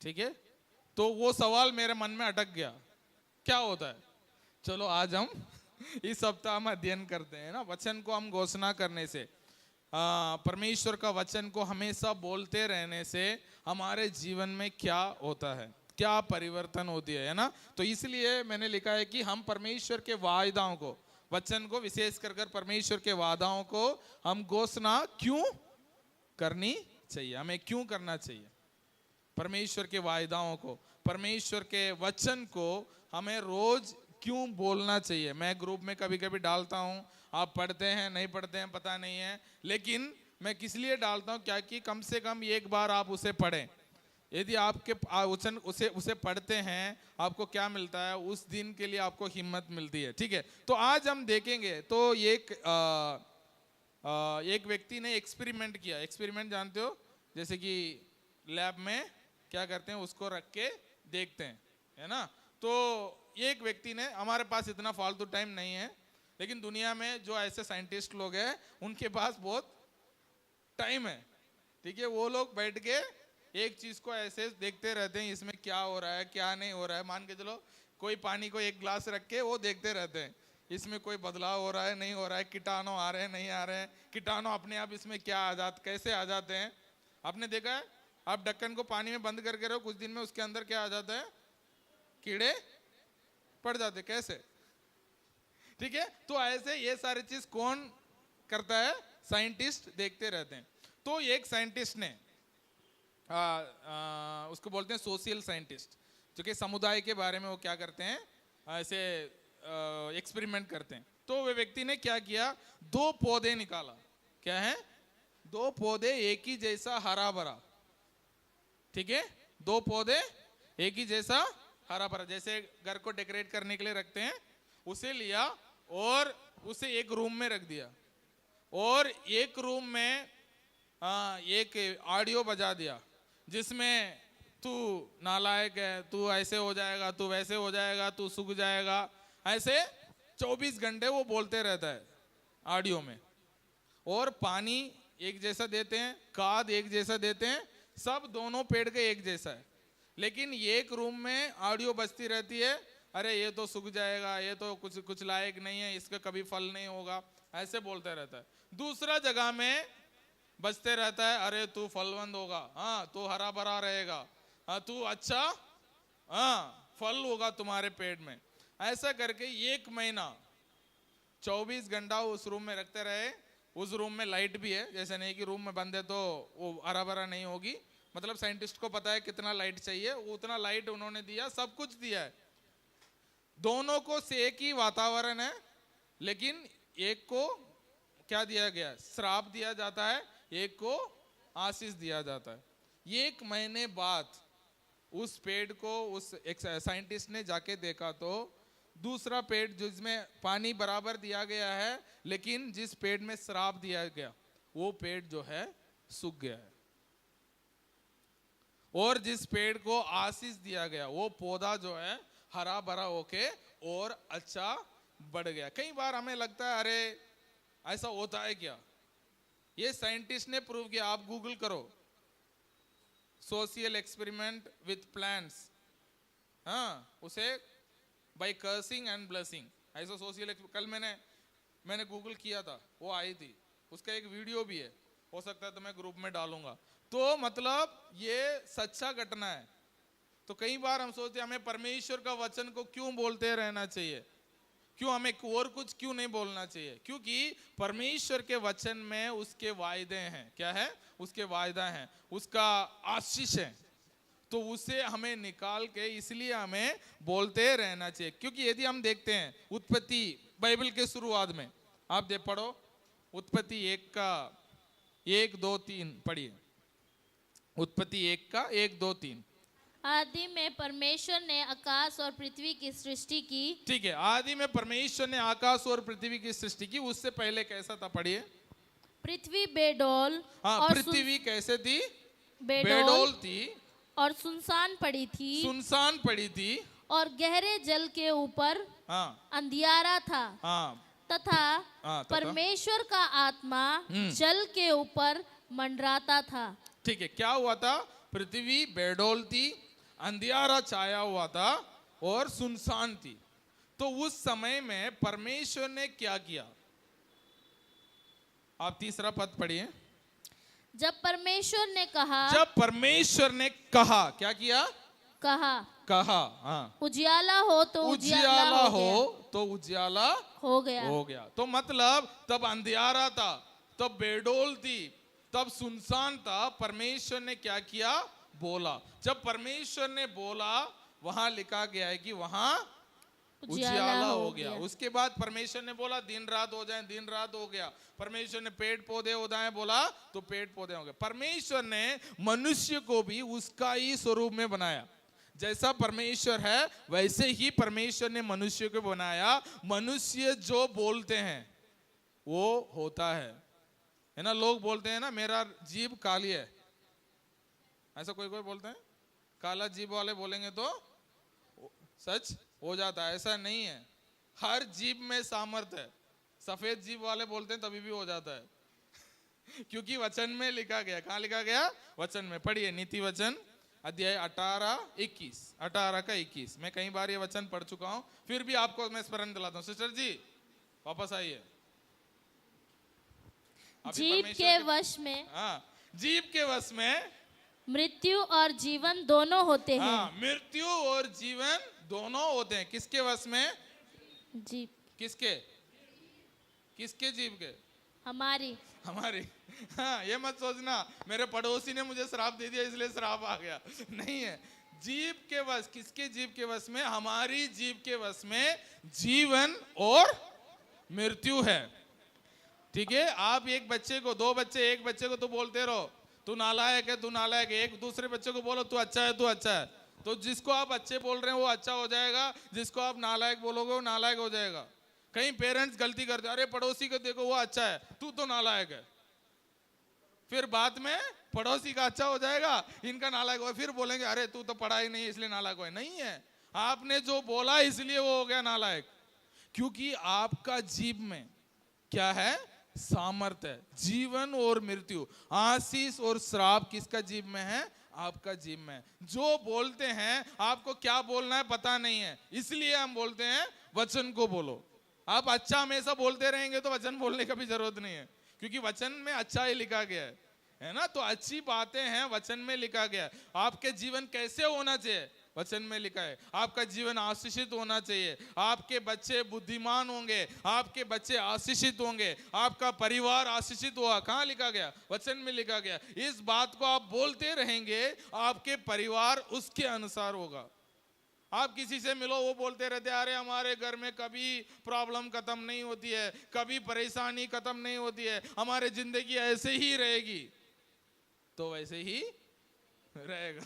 ठीक है, तो वो सवाल मेरे मन में अटक गया, क्या होता है। चलो आज हम इस सप्ताह हम अध्ययन करते हैं ना, वचन को हम घोषणा करने से, परमेश्वर का वचन को हमेशा बोलते रहने से हमारे जीवन में क्या होता है, क्या परिवर्तन होती है ना। तो इसलिए मैंने लिखा है कि हम परमेश्वर के वायदाओं को, वचन को, विशेष कर परमेश्वर के वादाओं को हम घोषणा क्यों करनी चाहिए, हमें क्यों करना चाहिए। परमेश्वर के वायदाओं को, परमेश्वर के वचन को हमें रोज क्यों बोलना चाहिए। मैं ग्रुप में कभी कभी डालता हूं, आप पढ़ते हैं नहीं पढ़ते हैं पता नहीं है, लेकिन मैं किस लिए डालता हूं, क्या कि कम से कम एक बार आप उसे पढ़ें। यदि आपके वचन उसे पढ़ते हैं, आपको क्या मिलता है, उस दिन के लिए आपको हिम्मत मिलती है। ठीक है, तो आज हम देखेंगे। तो एक व्यक्ति ने एक्सपेरिमेंट किया। एक्सपेरिमेंट जानते हो, जैसे कि लैब में क्या करते हैं, उसको रख के देखते हैं, है ना। तो एक व्यक्ति ने, हमारे पास इतना फालतू टाइम नहीं है, लेकिन दुनिया में जो ऐसे साइंटिस्ट लोग हैं उनके पास बहुत टाइम है। ठीक है, वो लोग बैठ के एक चीज को ऐसे देखते रहते हैं, इसमें क्या हो रहा है क्या नहीं हो रहा है। मान के चलो कोई पानी को एक ग्लास रख के वो देखते रहते हैं, इसमें कोई बदलाव हो रहा है नहीं हो रहा है, कीटाणु आ रहे हैं नहीं आ रहे हैं, कीटाणु अपने आप इसमें क्या कैसे आ जाते हैं। आपने देखा है, आप ढक्कन को पानी में बंद करके रहो, कुछ दिन में उसके अंदर क्या आ जाता है, कीड़े पड़ जाते, कैसे। ठीक है, तो ऐसे ये सारी चीज कौन करता है, साइंटिस्ट देखते रहते हैं। तो एक साइंटिस्ट ने उसको बोलते हैं सोशल साइंटिस्ट, जो कि समुदाय के बारे में वो क्या करते हैं, ऐसे एक्सपेरिमेंट करते हैं। तो वे व्यक्ति ने क्या किया, दो पौधे निकाला। क्या है, दो पौधे एक ही जैसा हरा भरा। ठीक है, दो पौधे एक ही जैसा हरा भरा, जैसे घर को डेकोरेट करने के लिए रखते हैं, उसे लिया और उसे एक रूम में रख दिया, और एक रूम में एक ऑडियो बजा दिया, जिसमें तू नालायक है, तू ऐसे हो जाएगा, तू वैसे हो जाएगा, तू सूख जाएगा, ऐसे 24 घंटे वो बोलते रहता है ऑडियो में। और पानी एक जैसा देते हैं, खाद एक जैसा देते हैं, सब दोनों पेड़ के एक जैसा है, लेकिन एक रूम में ऑडियो बजती रहती है, अरे ये तो सूख जाएगा, ये तो कुछ लायक नहीं है, इसका कभी फल नहीं होगा, ऐसे बोलते रहता है। दूसरा जगह में बजते रहता है, अरे तू फलवंत होगा, हाँ तू हरा भरा रहेगा, हाँ तू अच्छा, हाँ फल होगा तुम्हारे पेट में। ऐसा करके 1 महीना 24 घंटा उस रूम में रखते रहे। उस रूम में लाइट भी है, जैसे नहीं कि रूम में बंद है तो वो हरा भरा नहीं होगी, मतलब साइंटिस्ट को पता है कितना लाइट चाहिए, उतना लाइट उन्होंने दिया, सब कुछ दिया है। दोनों को से एक ही वातावरण है, लेकिन एक को क्या दिया गया, श्राप दिया जाता है, एक को आशीष दिया जाता है। 1 महीने बाद उस पेड़ को उस एक साइंटिस्ट ने जाके देखा, तो दूसरा पेड़ जिसमें पानी बराबर दिया गया है, लेकिन जिस पेड़ में श्राप दिया गया वो पेड़ जो है सूख गया है, और जिस पेड़ को आशीष दिया गया वो पौधा जो है हरा भरा होके और अच्छा बढ़ गया। कई बार हमें लगता है अरे ऐसा होता है क्या, ये साइंटिस्ट ने प्रूव किया। आप गूगल करो, सोशल एक्सपेरिमेंट विथ प्लांट्स, हाँ उसे बाय कर्सिंग एंड ब्लेसिंग, ऐसा सोशल। कल मैंने गूगल किया था, वो आई थी, उसका एक वीडियो भी है, हो सकता है तो मैं ग्रुप में डालूंगा। तो मतलब ये सच्चा घटना है। तो कई बार हम सोचते हैं हमें परमेश्वर का वचन को क्यों बोलते रहना चाहिए, क्यों हमें और कुछ क्यों नहीं बोलना चाहिए, क्योंकि परमेश्वर के वचन में उसके वायदे हैं। क्या है, उसके वायदा हैं, उसका आशीष है, तो उसे हमें निकाल के इसलिए हमें बोलते रहना चाहिए। क्योंकि यदि हम देखते हैं उत्पत्ति बाइबल के शुरुआत में, आप पढ़ो उत्पत्ति 1 का 1 2 3 पढ़िए, उत्पत्ति 1 का 1 2 3। आदि में परमेश्वर ने आकाश और पृथ्वी की सृष्टि की। ठीक है, आदि में परमेश्वर ने आकाश और पृथ्वी की सृष्टि की। उससे पहले कैसा था, पढ़िए। पृथ्वी बेडौल, हाँ, और पृथ्वी कैसे थी, बेडौल थी, और सुनसान पड़ी थी, सुनसान पड़ी थी, और गहरे जल के ऊपर हाँ अंधियारा था, हाँ तथा परमेश्वर का आत्मा जल के ऊपर मंडराता था। ठीक है, क्या हुआ था, पृथ्वी बेडौल थी, अंधियारा छाया हुआ था और सुनसान थी। तो उस समय में परमेश्वर ने क्या किया? आप तीसरा पद पढ़िए। जब परमेश्वर ने कहा, जब परमेश्वर ने कहा, क्या किया? कहा हाँ, उजियाला हो तो उजियाला हो गया। तो उजियाला हो गया। हो गया। तो मतलब तब अंधियारा था, तब बेडोल थी, तब सुनसान था। परमेश्वर ने क्या किया? बोला। जब परमेश्वर ने बोला, वहां लिखा गया है कि वहां उजियाला हो गया। उसके बाद परमेश्वर ने बोला दिन रात हो जाए, दिन रात हो गया। परमेश्वर ने पेड़ पौधे उगाए बोला तो पेड़ पौधे हो गए। परमेश्वर ने मनुष्य को भी उसका ही स्वरूप में बनाया। जैसा परमेश्वर है वैसे ही परमेश्वर ने मनुष्य को बनाया। मनुष्य जो बोलते हैं वो होता है ना। लोग बोलते हैं ना मेरा जीभ काली है, ऐसा कोई कोई बोलते हैं। काला जीभ वाले बोलेंगे तो सच हो जाता है, ऐसा नहीं है। हर जीभ में सामर्थ्य है। सफेद जीभ वाले बोलते हैं तभी भी हो जाता है क्योंकि वचन में लिखा गया। कहाँ लिखा गया? वचन में। पढ़िए नीति वचन अध्याय 18-21, 18 का 21। मैं कई बार ये वचन पढ़ चुका हूं, फिर भी आपको मैं स्मरण दिलाता हूं। सिस्टर जी वापस आइए। जीभ के वश में, हाँ, जीभ के वश में मृत्यु और जीवन दोनों होते हैं। हाँ, मृत्यु और जीवन दोनों होते हैं। किसके वश में? जीभ। किसके? किसके जीभ के? हमारी। हाँ, ये मत सोचना मेरे पड़ोसी ने मुझे श्राप दे दिया इसलिए श्राप आ गया, नहीं है। जीभ के वश, किसके जीभ के वश में? हमारी जीभ के वश में जीवन और मृत्यु है। ठीक है। आप एक बच्चे को, दो बच्चे, एक बच्चे को तो बोलते रहो तू नालायक है, तू नालायक है। एक दूसरे बच्चे को बोलो तू अच्छा है, तू अच्छा है। तो जिसको आप अच्छे बोल रहे हैं वो अच्छा हो जाएगा, जिसको आप नालायक बोलोगे वो नालायक हो जाएगा। कई पेरेंट्स गलती करते हैं, अरे पड़ोसी को देखो वो अच्छा है, तू तो नालायक है। फिर बाद में पड़ोसी का अच्छा हो जाएगा, इनका नालायक हो, फिर बोलेंगे अरे तू तो पढ़ा ही नहीं इसलिए नालायक हो। नहीं है, आपने जो बोला इसलिए वो हो गया नालायक। क्योंकि आपका जीभ में क्या है? सामर्थ्य है। जीवन और मृत्यु, आशीष और श्राप किसका जीभ में है? आपका जीभ में। जो बोलते हैं आपको क्या बोलना है पता नहीं है, इसलिए हम बोलते हैं वचन को बोलो। आप अच्छा हमेशा बोलते रहेंगे तो वचन बोलने का भी जरूरत नहीं है, क्योंकि वचन में अच्छा ही लिखा गया है ना। तो अच्छी बातें हैं वचन में लिखा गया है। आपके जीवन कैसे होना चाहिए? वचन में लिखा है। आपका जीवन आशीषित होना चाहिए, आपके बच्चे बुद्धिमान होंगे, आपके बच्चे आशीषित होंगे, आपका परिवार आशीषित होगा। कहाँ लिखा गया? वचन में लिखा गया। इस बात को आप बोलते रहेंगे, आपके परिवार उसके अनुसार होगा। आप किसी से मिलो वो बोलते रहते अरे हमारे घर में कभी प्रॉब्लम खत्म नहीं होती है, कभी परेशानी खत्म नहीं होती है, हमारी जिंदगी ऐसे ही रहेगी। तो वैसे ही रहेगा,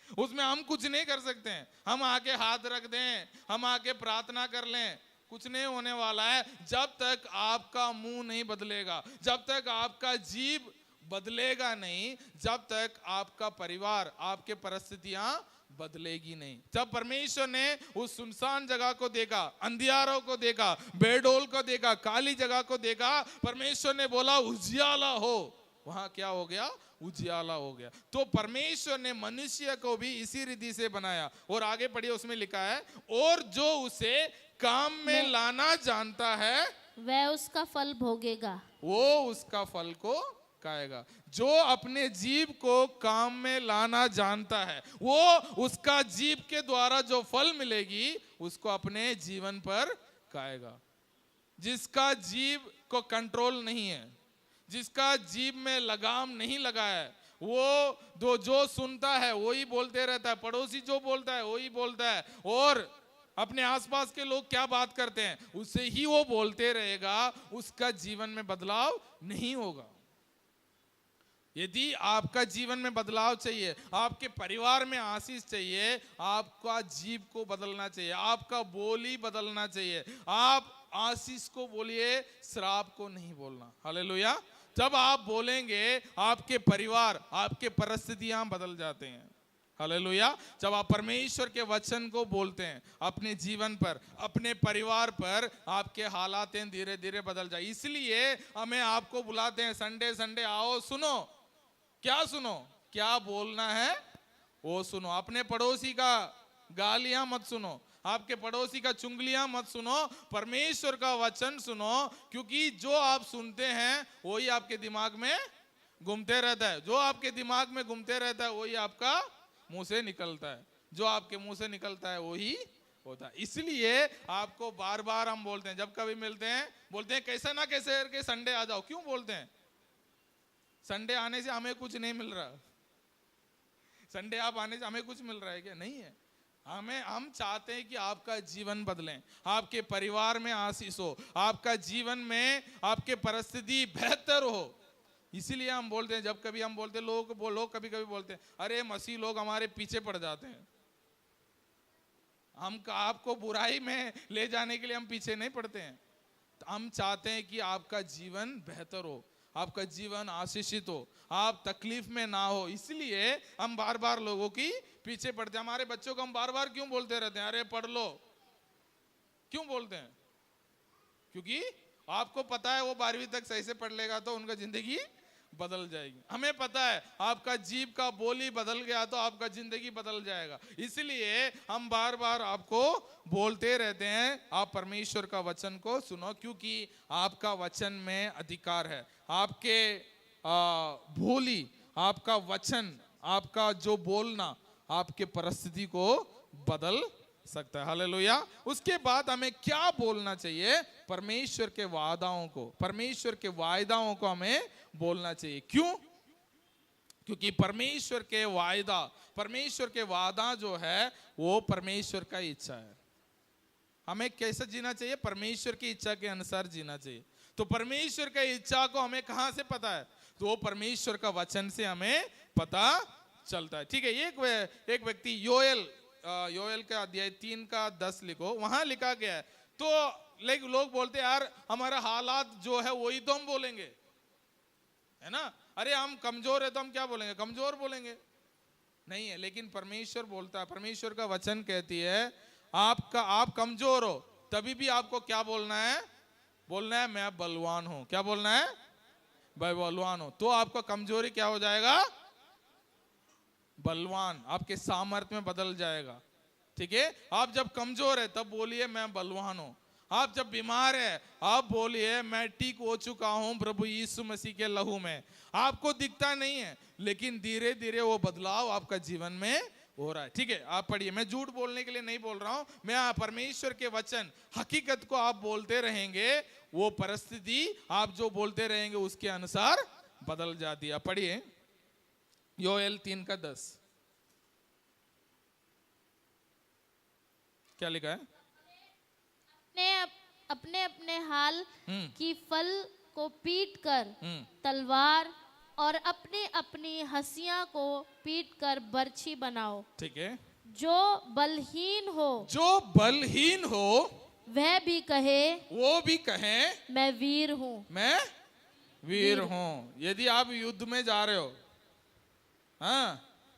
उसमें हम कुछ नहीं कर सकते हैं। हम आके हाथ रख दें, हम आके प्रार्थना कर लें, कुछ नहीं होने वाला है। जब तक आपका मुंह नहीं बदलेगा, जब तक आपका जीभ बदलेगा नहीं, जब तक आपका परिवार, आपके परिस्थितियां बदलेगी नहीं। जब परमेश्वर ने उस सुनसान जगह को देखा, अंधियारों को देखा, बेडोल को देखा, काली जगह को देखा, परमेश्वर ने बोला उजियाला हो। वहां क्या हो गया? उजियाला हो गया। तो परमेश्वर ने मनुष्य को भी इसी रीति से बनाया। और आगे पढ़िए, उसमें लिखा है और जो उसे काम में लाना जानता है वह उसका फल भोगेगा, वो उसका फल को खाएगा। जो अपने जीभ को काम में लाना जानता है वो उसका जीभ के द्वारा जो फल मिलेगी उसको अपने जीवन पर खाएगा। जिसका जीभ को कंट्रोल नहीं है, जिसका जीभ में लगाम नहीं लगा है, वो जो सुनता है वही बोलते रहता है, पड़ोसी जो बोलता है वही बोलता है, और अपने आसपास के लोग क्या बात करते हैं उससे ही वो बोलते रहेगा। उसका जीवन में बदलाव नहीं होगा। यदि आपका जीवन में बदलाव चाहिए, आपके परिवार में आशीष चाहिए, आपका जीभ को बदलना चाहिए, आपका बोली बदलना चाहिए। आप आशीष को बोलिए, श्राप को नहीं बोलना। हालेलुया। जब आप बोलेंगे आपके परिवार, आपके परिस्थितियां बदल जाते हैं। हालेलुया। जब आप परमेश्वर के वचन को बोलते हैं अपने जीवन पर, अपने परिवार पर, आपके हालात धीरे धीरे बदल जाए। इसलिए हमें आपको बुलाते हैं संडे संडे आओ सुनो। क्या सुनो? क्या बोलना है वो सुनो। अपने पड़ोसी का गालियां मत सुनो, आपके पड़ोसी का चुंगलियां मत सुनो, परमेश्वर का वचन सुनो, क्योंकि जो आप सुनते हैं वही आपके दिमाग में घूमते रहता है। जो आपके दिमाग में घूमते रहता है वही आपका मुंह से निकलता है। जो आपके मुंह से निकलता है वही होता है। इसलिए आपको बार बार हम बोलते हैं, जब कभी मिलते हैं बोलते हैं कैसे ना कैसे करके संडे आ जाओ। क्यों बोलते हैं? संडे आने से हमें कुछ नहीं मिल रहा। संडे आप आने से हमें कुछ मिल रहा है क्या? नहीं है। हम चाहते हैं कि आपका जीवन बदले, आपके परिवार में आशीष हो, आपका जीवन में आपके परिस्थिति बेहतर हो। इसीलिए हम बोलते हैं, जब कभी हम बोलते हैं, लोग कभी कभी बोलते हैं अरे मसीह लोग हमारे पीछे पड़ जाते हैं। हम आपको बुराई में ले जाने के लिए हम पीछे नहीं पड़ते हैं। हम चाहते हैं कि आपका जीवन बेहतर हो, आपका जीवन आशीषित हो, आप तकलीफ में ना हो। इसलिए हम बार बार लोगों की पीछे पड़ते हैं। हमारे बच्चों को हम बार बार क्यों बोलते रहते हैं अरे पढ़ लो? क्यों बोलते हैं? क्योंकि आपको पता है वो 12वीं तक सही से पढ़ लेगा तो उनका जिंदगी बदल जाएगी। हमें पता है आपका जीभ का बोली बदल गया तो आपका जिंदगी बदल जाएगा। इसलिए हम बार बार आपको बोलते रहते हैं आप परमेश्वर का वचन को सुनो, क्योंकि आपका वचन में अधिकार है। आपके बोली, आपका वचन, आपका जो बोलना आपके परिस्थिति को बदल सकता है। हालेलुया। उसके बाद हमें क्या बोलना चाहिए? परमेश्वर के वादाओं को, परमेश्वर के वायदाओं को हमें बोलना चाहिए। क्यों? क्योंकि परमेश्वर के वायदा, परमेश्वर के वादा जो है वो परमेश्वर का इच्छा है। हमें कैसे जीना चाहिए? परमेश्वर की इच्छा के अनुसार जीना चाहिए। तो परमेश्वर की इच्छा को हमें कहां से पता है? तो वो परमेश्वर का वचन से हमें पता चलता है। ठीक है। एक व्यक्ति योएल का अध्याय 3 का 10 लिखो, वहां लिखा गया है। तो लोग बोलते हैं यार हमारा हालात जो है वही तो हम बोलेंगे, है ना? अरे हम कमजोर है तो हम क्या बोलेंगे? कमजोर बोलेंगे। नहीं है, लेकिन परमेश्वर बोलता है, परमेश्वर का वचन कहती है आप कमजोर हो तभी भी आपको क्या बोलना है? बोलना है मैं बलवान हूं। क्या बोलना है? मैं बलवान हूं। तो आपका कमजोरी क्या हो जाएगा? बलवान, आपके सामर्थ्य में बदल जाएगा। ठीक है। आप जब कमजोर है तब बोलिए मैं बलवान हूं। आप जब बीमार है आप बोलिए मैं ठीक हो चुका हूं प्रभु यीशु मसीह के लहू में। आपको दिखता नहीं है लेकिन धीरे धीरे वो बदलाव आपका जीवन में हो रहा है। ठीक है। आप पढ़िए, मैं झूठ बोलने के लिए नहीं बोल रहा हूं, मैं परमेश्वर के वचन हकीकत को आप बोलते रहेंगे, वो परिस्थिति आप जो बोलते रहेंगे उसके अनुसार बदल जाती है। पढ़िए योएल 3 का 10 क्या लिखा है? अपने अपने हाल की फल को पीट कर हम्म। तलवार और अपनी अपनी हंसिया को पीट कर बर्छी बनाओ। ठीक है। जो बलहीन हो वह भी कहे, वो भी कहे मैं वीर हूं। मैं वीर हूं। यदि आप युद्ध में जा रहे हो, हाँ,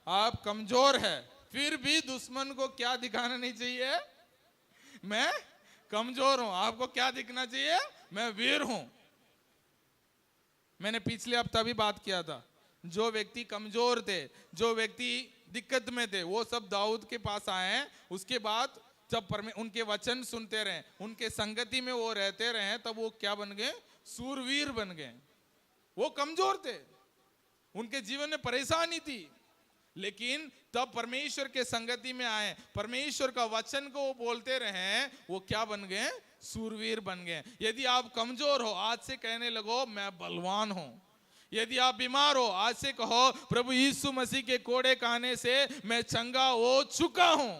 आप कमजोर है, फिर भी दुश्मन को क्या दिखाना नहीं चाहिए? मैं कमजोर हूं। आपको क्या दिखना चाहिए? मैं वीर हूं। मैंने पिछले हफ्ता भी बात किया था, जो व्यक्ति कमजोर थे, जो व्यक्ति दिक्कत में थे, वो सब दाऊद के पास आए हैं। उसके बाद जब उनके वचन सुनते रहे, उनके संगति में वो रहते रहे, तब वो क्या बन गए? सूरवीर बन गए। वो कमजोर थे, उनके जीवन में परेशानी थी, लेकिन तब परमेश्वर के संगति में आए, परमेश्वर का वचन को वो बोलते रहे, वो क्या बन गए? सूरवीर बन गए। यदि आप कमजोर हो आज से कहने लगो मैं बलवान हूं। यदि आप बीमार हो आज से कहो प्रभु यीशु मसीह के कोड़े खाने से मैं चंगा हो चुका हूं।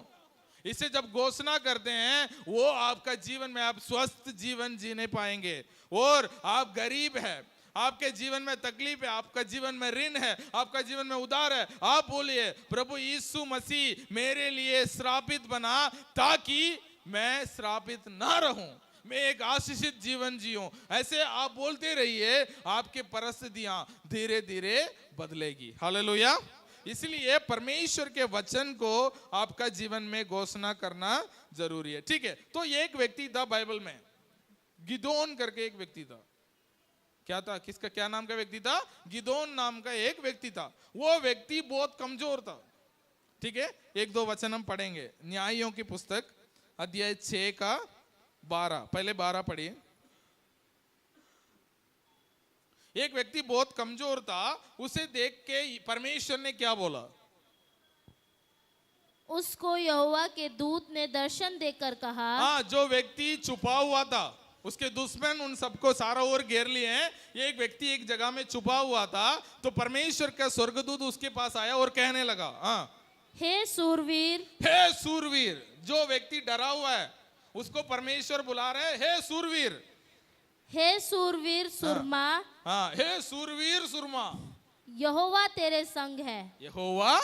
इसे जब घोषणा करते हैं वो आपका जीवन में आप स्वस्थ जीवन जीने पाएंगे। और आप गरीब है, आपके जीवन में तकलीफ है, आपका जीवन में ऋण है, आपका जीवन में उधार है, आप बोलिए प्रभु यीशु मसीह मेरे लिए श्रापित बना ताकि मैं श्रापित ना रहूं, मैं एक आशीषित जीवन जीऊं। ऐसे आप बोलते रहिए, आपके परिस्थितियां धीरे धीरे बदलेगी। हालेलुया। इसलिए परमेश्वर के वचन को आपका जीवन में घोषणा करना जरूरी है। ठीक है। तो एक व्यक्ति था बाइबल में, गिदोन करके एक व्यक्ति था। क्या था? किसका क्या नाम का व्यक्ति था? गिदोन नाम का एक व्यक्ति था। वो व्यक्ति बहुत कमजोर था, ठीक है, एक दो वचन हम पढ़ेंगे। न्यायों की पुस्तक अध्याय 6 का 12, पहले 12 पढ़िए। एक व्यक्ति बहुत कमजोर था, उसे देख के परमेश्वर ने क्या बोला? उसको यहोवा के दूत ने दर्शन देकर कहा, हाँ, जो व्यक्ति छुपा हुआ था, उसके दुश्मन उन सबको सारा ओर घेर लिए हैं, ये एक व्यक्ति एक जगह में छुपा हुआ था, तो परमेश्वर का स्वर्गदूत उसके पास आया और कहने लगा, हाँ, हे सूरवीर, हे सूरवीर। जो व्यक्ति डरा हुआ है उसको परमेश्वर बुला रहे हैं, हे सूरवीर, हे सूरवीर सुरमा, हाँ, हे सूरवीर सुरमा, यहोवा तेरे संग है। यहोवा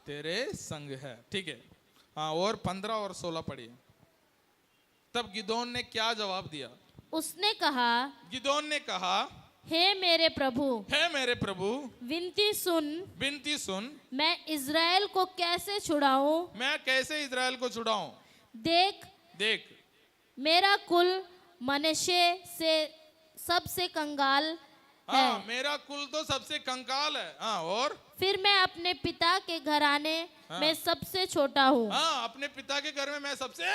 तेरे संग है। ठीक है, हाँ, और 15 और 16 पढ़िए। तब गिदोन ने क्या जवाब दिया? उसने कहा, गिदोन ने कहा, हे मेरे प्रभु, हे मेरे प्रभु, विनती सुन, विनती सुन, मैं इज़राइल को कैसे छुड़ाऊं? मैं कैसे इज़राइल को छुड़ाऊं? देख, देख, मेरा कुल मनश्शे से सबसे कंगाल है। हाँ, मेरा कुल तो सबसे कंकाल है। हाँ, और फिर मैं अपने पिता के घराने में सबसे छोटा हूँ। हाँ, अपने पिता के घर में मैं सबसे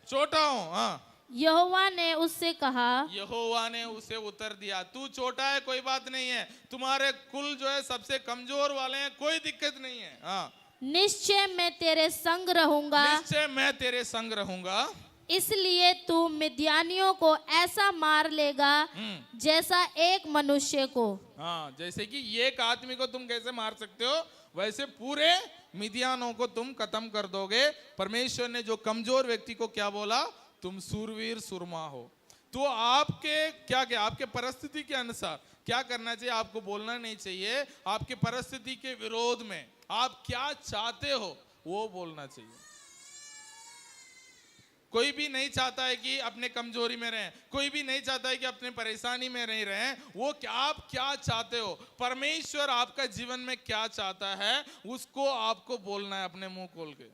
छोटा हूँ। हाँ, यहोवा ने उससे कहा, यहोवा ने उसे उत्तर दिया, तू छोटा है, कोई बात नहीं है, तुम्हारे कुल जो है सबसे कमजोर वाले हैं, कोई दिक्कत नहीं है। हाँ, निश्चय मैं तेरे संग रहूंगा, निश्चय मैं तेरे संग रहूंगा, इसलिए तू मिद्यानियों को ऐसा मार लेगा जैसा एक मनुष्य को। हाँ, जैसे कि एक आदमी को तुम कैसे मार सकते हो, वैसे पूरे मिद्यानों को तुम खत्म कर दोगे। परमेश्वर ने जो कमजोर व्यक्ति को क्या बोला? तुम सूरवीर सुरमा हो। तो आपके क्या आपके परिस्थिति के अनुसार क्या करना चाहिए? आपको बोलना नहीं चाहिए, आपके परिस्थिति के विरोध में आप क्या चाहते हो वो बोलना चाहिए। कोई भी नहीं चाहता है कि अपने कमजोरी में रहें, कोई भी नहीं चाहता है कि अपने परेशानी में नहीं रहें। वो क्या, आप क्या चाहते हो, परमेश्वर आपका जीवन में क्या चाहता है, उसको आपको बोलना है अपने मुंह खोल के।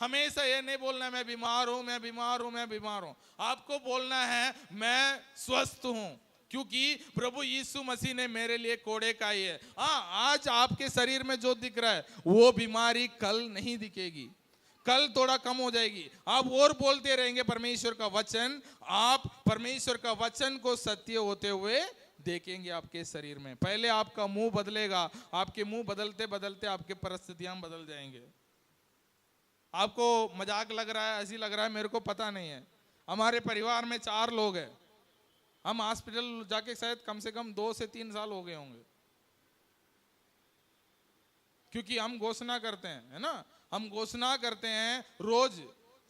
हमेशा ये नहीं बोलना है मैं बीमार हूं, मैं बीमार हूं, मैं बीमार हूं। आपको बोलना है मैं स्वस्थ हूं, क्योंकि प्रभु यीशु मसीह ने मेरे लिए कोड़े खाई है। हाँ, आज आपके शरीर में जो दिख रहा है वो बीमारी कल नहीं दिखेगी, कल थोड़ा कम हो जाएगी। आप और बोलते रहेंगे परमेश्वर का वचन, आप परमेश्वर का वचन को सत्य होते हुए देखेंगे आपके शरीर में। पहले आपका मुंह बदलेगा, आपके मुंह बदलते बदलते आपके परिस्थितियां बदल जाएंगे। आपको मजाक लग रहा है, हंसी लग रहा है, मेरे को पता नहीं है। हमारे परिवार में 4 लोग हैं, हम हॉस्पिटल जाके शायद कम से कम 2 से 3 साल हो गए होंगे, क्योंकि हम घोषणा करते हैं, है ना, हम घोषणा करते हैं रोज,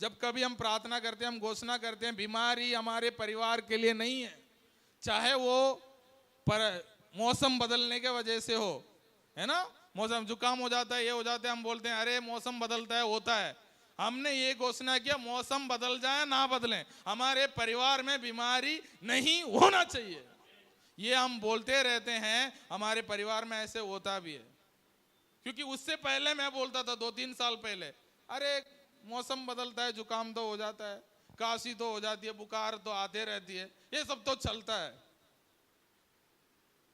जब कभी हम प्रार्थना करते हैं हम घोषणा करते हैं बीमारी हमारे परिवार के लिए नहीं है, चाहे वो मौसम बदलने के वजह से हो, है ना, मौसम जुकाम हो जाता है, ये हो जाता है, हम बोलते हैं अरे मौसम बदलता है, होता है। हमने ये घोषणा किया मौसम बदल जाए ना बदले, हमारे परिवार में बीमारी नहीं होना चाहिए। ये हम बोलते रहते हैं, हमारे परिवार में ऐसे होता भी है। क्योंकि उससे पहले मैं बोलता था 2-3 साल पहले, अरे मौसम बदलता है, जुकाम तो हो जाता है, काशी तो हो जाती है, बुखार तो आते रहती है, ये सब तो चलता है।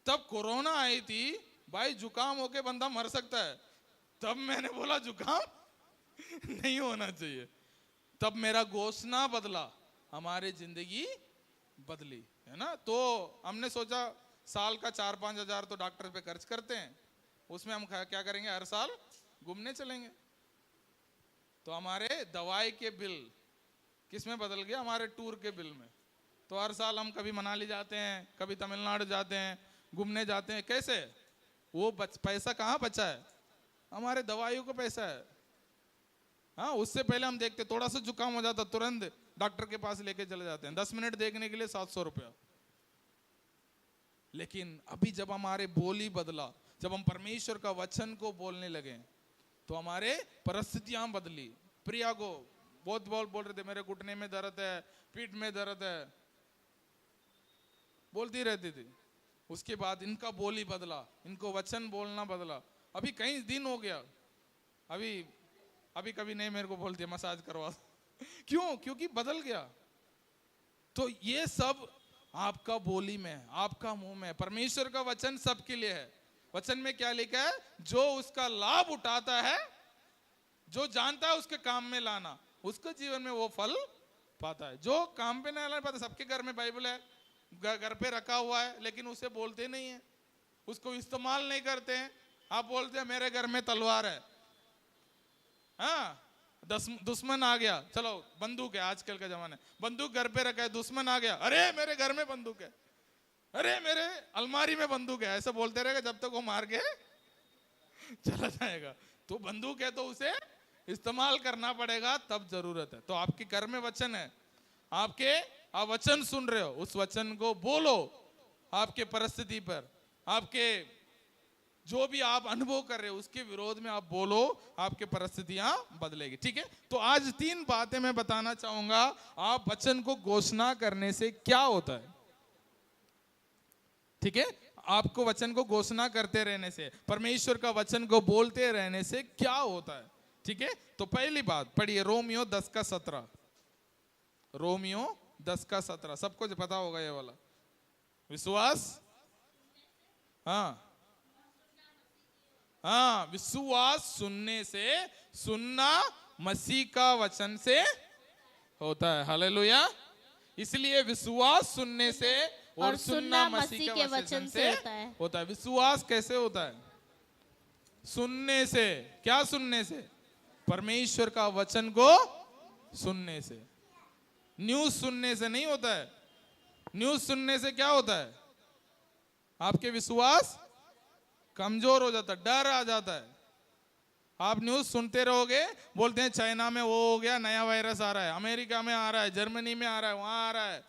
तब कोरोना आई थी भाई, जुकाम होके बंदा मर सकता है, तब मैंने बोला जुकाम नहीं होना चाहिए। तब मेरा घोषणा बदला, हमारी जिंदगी बदली, है ना। तो हमने सोचा साल का 4-5 हजार तो डॉक्टर पे खर्च करते हैं, उसमें हम क्या करेंगे, हर साल घूमने चलेंगे। तो हमारे दवाई के बिल किस में बदल गया, हमारे टूर के बिल में। तो हर साल हम कभी मनाली जाते हैं, कभी तमिलनाडु जाते हैं, घूमने जाते हैं। कैसे वो पैसा कहाँ बचा है, हमारे दवाइयों का पैसा है। हाँ, उससे पहले हम देखते थोड़ा सा जुकाम हो जाता तुरंत डॉक्टर के पास लेके चले जाते हैं, 10 मिनट देखने के लिए 700 रुपया। लेकिन अभी जब हमारे बोली बदला, जब हम परमेश्वर का वचन को बोलने लगे, तो हमारे परिस्थितियां बदली। प्रिया को बहुत बोल रहे थे मेरे घुटने में दर्द है, पीठ में दर्द है, बोलती रहती थी। उसके बाद इनका बोली बदला, इनको वचन बोलना बदला। अभी कई दिन हो गया, अभी कभी नहीं मेरे को बोलती है मसाज करवा क्यों? क्योंकि बदल गया। तो ये सब आपका बोली में, आपका मुंह में। परमेश्वर का वचन सबके लिए है। वचन में क्या लिखा है, जो उसका लाभ उठाता है जो जानता है उसके काम में लाना, उसके जीवन में वो फल पाता है। जो काम पे नहीं लाना पाता, सबके घर में बाइबल है, घर पे रखा हुआ है, लेकिन उसे बोलते नहीं है, उसको इस्तेमाल नहीं करते हैं। आप बोलते हैं मेरे घर में तलवार है, हाँ दुश्मन आ गया, चलो बंदूक है, आजकल का जमाना है, बंदूक घर पे रखा है, दुश्मन आ गया, अरे मेरे घर में बंदूक है, अरे मेरे अलमारी में बंदूक है, ऐसा बोलते रहेगा जब तक वो मार के चला जाएगा। तो बंदूक है तो उसे इस्तेमाल करना पड़ेगा, तब जरूरत है। तो आपके घर में वचन है, आप वचन सुन रहे हो, उस वचन को बोलो। आपके परिस्थिति पर, आपके जो भी आप अनुभव कर रहे हो उसके विरोध में आप बोलो, आपके परिस्थितियां बदलेगी। ठीक है, तो आज 3 बातें मैं बताना चाहूंगा, आप वचन को घोषणा करने से क्या होता है। ठीक है, आपको वचन को घोषणा करते रहने से, परमेश्वर का वचन को बोलते रहने से क्या होता है। ठीक है, तो पहली बात पढ़िए रोमियो 10:17। रोमियो 10:17 सबको पता होगा ये वाला। विश्वास, हाँ हाँ, विश्वास सुनने से, सुनना मसीह का वचन से होता है। हालेलुया। इसलिए विश्वास सुनने से और सुनना मसीह के वचन से होता है। विश्वास कैसे होता है? सुनने से। क्या सुनने से? परमेश्वर का वचन को सुनने से। न्यूज सुनने से नहीं होता है। न्यूज सुनने से क्या होता है? आपके विश्वास कमजोर हो जाता है, डर आ जाता है। आप न्यूज सुनते रहोगे, बोलते हैं चाइना में वो हो गया, नया वायरस आ रहा है, अमेरिका में आ रहा है, जर्मनी में आ रहा है, वहां आ रहा है,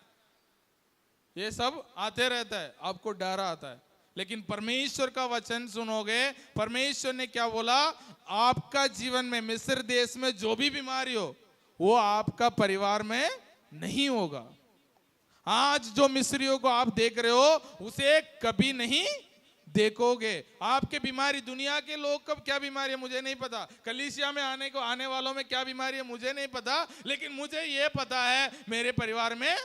ये सब आते रहता है, आपको डर आता है। लेकिन परमेश्वर का वचन सुनोगे, परमेश्वर ने क्या बोला? आपका जीवन में, मिस्र देश में जो भी बीमारी हो वो आपका परिवार में नहीं होगा। आज जो मिस्रियों को आप देख रहे हो उसे कभी नहीं देखोगे। आपके बीमारी, दुनिया के लोग कब क्या बीमारी है मुझे नहीं पता, कलीसिया में आने वालों में क्या बीमारी है मुझे नहीं पता, लेकिन मुझे ये पता है मेरे परिवार में